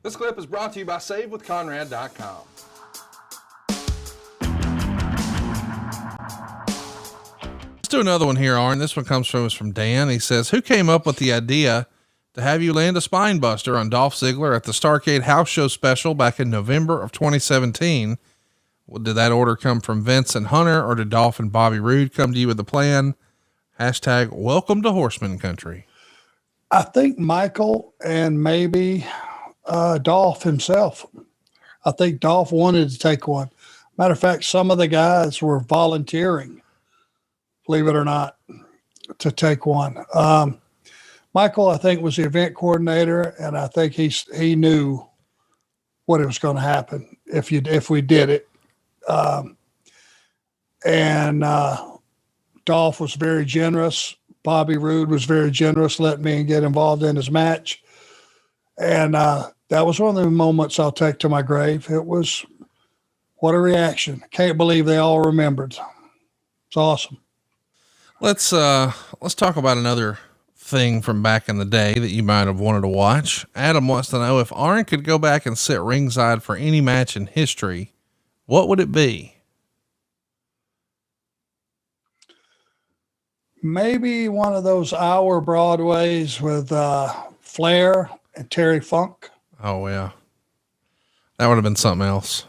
This clip is brought to you by SaveWithConrad.com. Let's do another one here, Arn. This one comes from us from Dan. He says, who came up with the idea to have you land a Spinebuster on Dolph Ziggler at the Starrcade House Show special back in November of 2017? Did that order come from Vince and Hunter, or did Dolph and Bobby Roode come to you with the plan? Hashtag welcome to Horseman Country. I think Michael and maybe Dolph himself. I think Dolph wanted to take one. Matter of fact, some of the guys were volunteering, believe it or not, to take one. Michael, I think, was the event coordinator, and I think he knew what it was going to happen if we did it. Dolph was very generous. Bobby Roode was very generous, letting me get involved in his match. And that was one of the moments I'll take to my grave. It was, what a reaction. Can't believe they all remembered. It's awesome. Let's talk about another thing from back in the day that you might have wanted to watch. Adam wants to know, if Arn could go back and sit ringside for any match in history, what would it be? Maybe one of those hour Broadways with Flair and Terry Funk. Oh yeah. That would have been something else.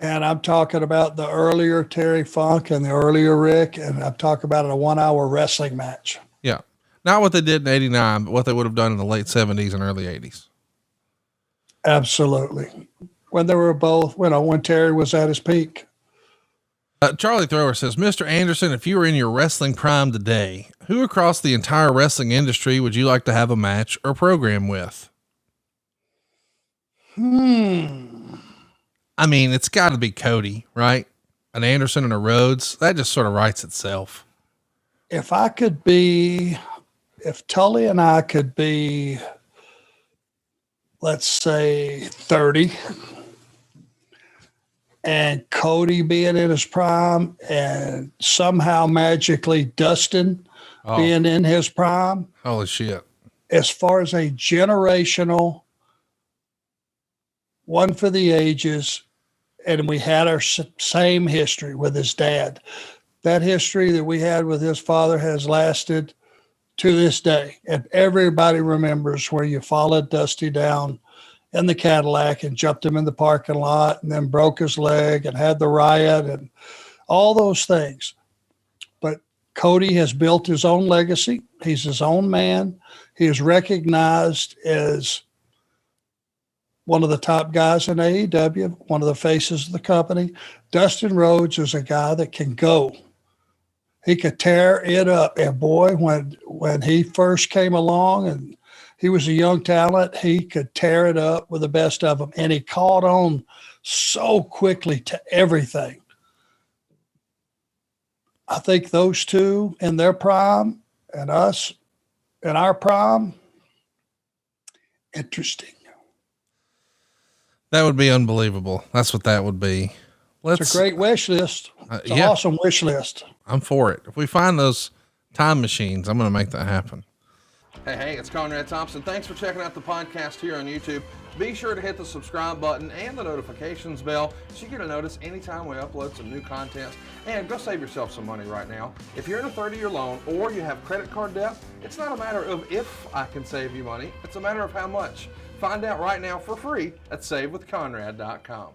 And I'm talking about the earlier Terry Funk and the earlier Rick, and I'm talking about a 1 hour wrestling match. Yeah. Not what they did in 89, but what they would have done in the late 70s and early 80s. Absolutely. When they were both, when Terry was at his peak. Charlie Thrower says, Mr. Anderson, if you were in your wrestling prime today, who across the entire wrestling industry would you like to have a match or program with? I mean, it's got to be Cody, right? An Anderson and a Rhodes. That just sort of writes itself. If Tully and I could be, let's say 30, and Cody being in his prime, and somehow magically Dustin being in his prime. Holy shit. As far as a generational one for the ages, and we had our same history with his dad. That history that we had with his father has lasted to this day. And everybody remembers where you followed Dusty down in the Cadillac and jumped him in the parking lot and then broke his leg and had the riot and all those things. But Cody has built his own legacy. He's his own man. He is recognized as one of the top guys in AEW, one of the faces of the company. Dustin Rhodes is a guy that can go. He could tear it up. And boy, when he first came along and he was a young talent, he could tear it up with the best of them. And he caught on so quickly to everything. I think those two in their prime and us in our prime, interesting. That would be unbelievable. That's what that would be. It's a great wish list. It's an awesome wish list. I'm for it. If we find those time machines, I'm going to make that happen. Hey, it's Conrad Thompson. Thanks for checking out the podcast here on YouTube. Be sure to hit the subscribe button and the notifications bell so you get a notice anytime we upload some new content. And go save yourself some money right now. If you're in a 30-year loan or you have credit card debt, it's not a matter of if I can save you money. It's a matter of how much. Find out right now for free at SaveWithConrad.com.